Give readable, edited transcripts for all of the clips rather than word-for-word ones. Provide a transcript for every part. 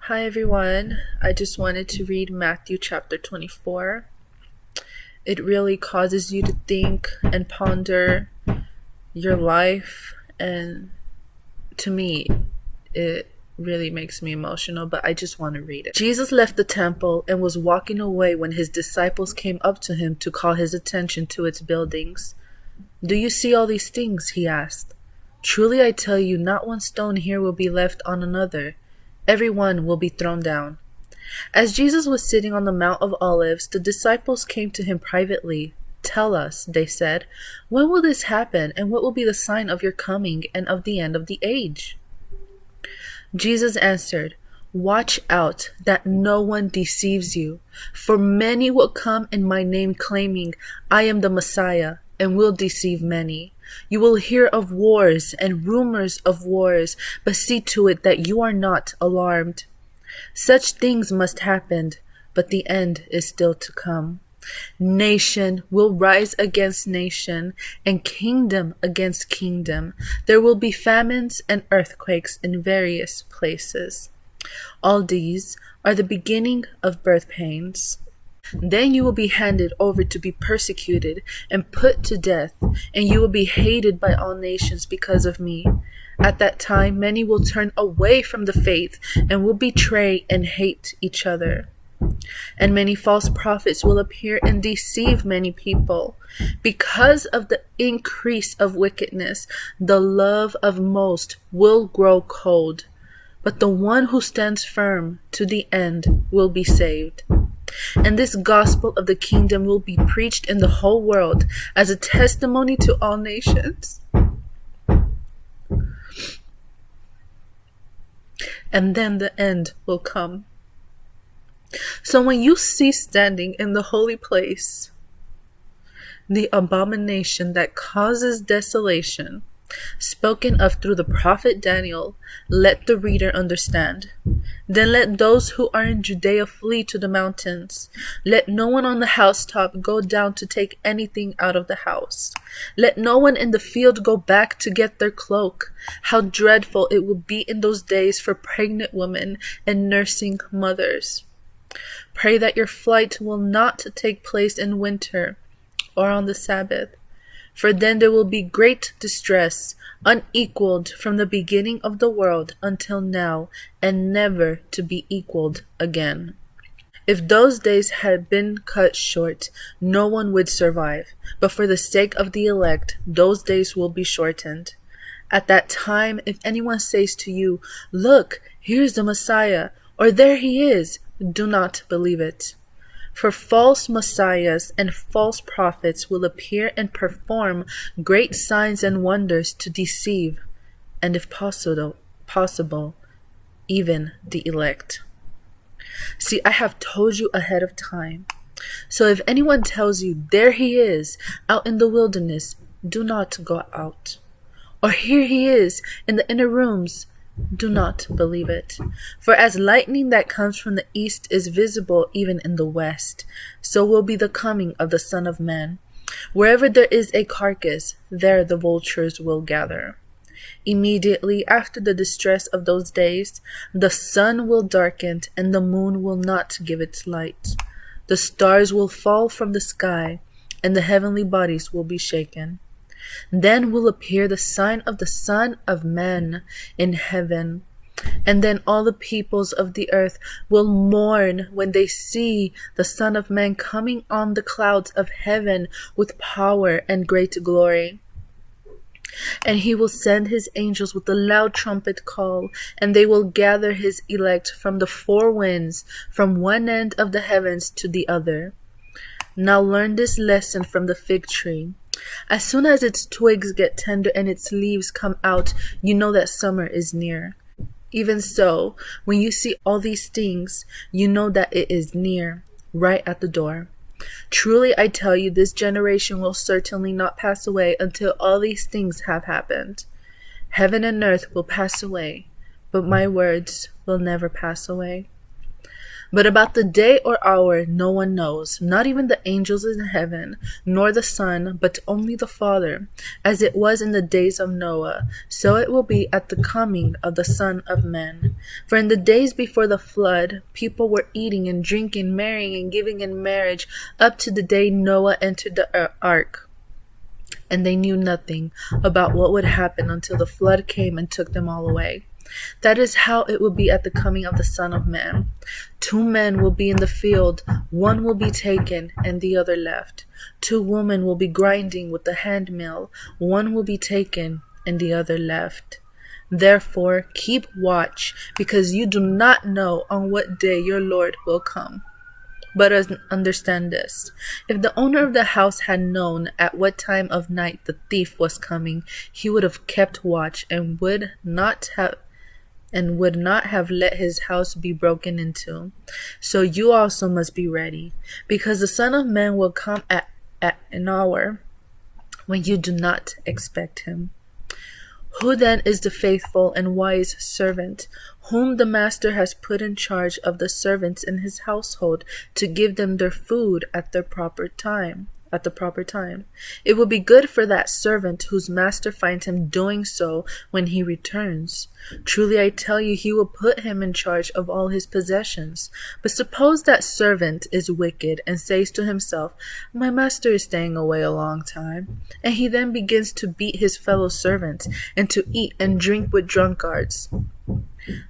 Hi everyone. I just wanted to read Matthew chapter 24. It really causes you to think and ponder your life, and to me, it really makes me emotional, but I just want to read it. Jesus left the temple and was walking away when his disciples came up to him to call his attention to its buildings. "Do you see all these things?" he asked. "Truly I tell you, not one stone here will be left on another. Every one will be thrown down." As Jesus was sitting on the Mount of Olives, the disciples came to him privately. "Tell us," they said, "when will this happen, and what will be the sign of your coming and of the end of the age?" Jesus answered, "Watch out that no one deceives you, for many will come in my name claiming, 'I am the Messiah,' and will deceive many. You will hear of wars and rumors of wars, but see to it that you are not alarmed. Such things must happen, but the end is still to come. Nation will rise against nation, and kingdom against kingdom. There will be famines and earthquakes in various places. All these are the beginning of birth pains. Then you will be handed over to be persecuted and put to death, and you will be hated by all nations because of me. At that time, many will turn away from the faith and will betray and hate each other. And many false prophets will appear and deceive many people. Because of the increase of wickedness, the love of most will grow cold. But the one who stands firm to the end will be saved. And this gospel of the kingdom will be preached in the whole world as a testimony to all nations. And then the end will come. So when you see standing in the holy place the abomination that causes desolation, spoken of through the prophet Daniel, let the reader understand. Then let those who are in Judea flee to the mountains. Let no one on the housetop go down to take anything out of the house. Let no one in the field go back to get their cloak. How dreadful it will be in those days for pregnant women and nursing mothers. Pray that your flight will not take place in winter or on the Sabbath, for then there will be great distress, unequaled from the beginning of the world until now, and never to be equaled again. If those days had been cut short, no one would survive, but for the sake of the elect, those days will be shortened. At that time, if anyone says to you, 'Look, here's the Messiah,' or 'There he is,' do not believe it. For false messiahs and false prophets will appear and perform great signs and wonders to deceive, and if possible, even the elect. See, I have told you ahead of time. So if anyone tells you, 'There he is, out in the wilderness,' do not go out. Or 'Here he is, in the inner rooms,' do not believe it. For as lightning that comes from the east is visible even in the west, so will be the coming of the Son of Man. Wherever there is a carcass, there the vultures will gather. Immediately after the distress of those days, the sun will darken, and the moon will not give its light. The stars will fall from the sky, and the heavenly bodies will be shaken. Then will appear the sign of the Son of Man in heaven. And then all the peoples of the earth will mourn when they see the Son of Man coming on the clouds of heaven with power and great glory. And he will send his angels with a loud trumpet call, and they will gather his elect from the four winds, from one end of the heavens to the other. Now learn this lesson from the fig tree. As soon as its twigs get tender and its leaves come out, you know that summer is near. Even so, when you see all these things, you know that it is near, right at the door. Truly I tell you, this generation will certainly not pass away until all these things have happened. Heaven and earth will pass away, but my words will never pass away. But about the day or hour no one knows, not even the angels in heaven, nor the Son, but only the Father. As it was in the days of Noah, so it will be at the coming of the Son of Man. For in the days before the flood, people were eating and drinking, marrying and giving in marriage, up to the day Noah entered the ark. And they knew nothing about what would happen until the flood came and took them all away. That is how it will be at the coming of the Son of Man. 2 men will be in the field, one will be taken and the other left. 2 women will be grinding with the handmill, one will be taken and the other left. Therefore, keep watch, because you do not know on what day your Lord will come. But understand this: if the owner of the house had known at what time of night the thief was coming, he would have kept watch and would not have let his house be broken into. So you also must be ready, because the Son of Man will come at an hour when you do not expect him. Who then is the faithful and wise servant, whom the master has put in charge of the servants in his household to give them their food at the proper time? It will be good for that servant whose master finds him doing so when he returns. Truly I tell you, he will put him in charge of all his possessions. But suppose that servant is wicked and says to himself, "My master is staying away a long time," and he then begins to beat his fellow servants and to eat and drink with drunkards.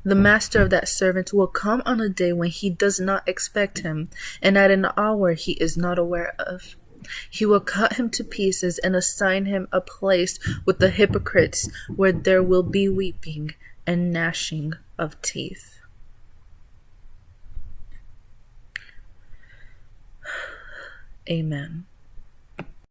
The master of that servant will come on a day when he does not expect him, and at an hour he is not aware of. He will cut him to pieces and assign him a place with the hypocrites, where there will be weeping and gnashing of teeth. Amen.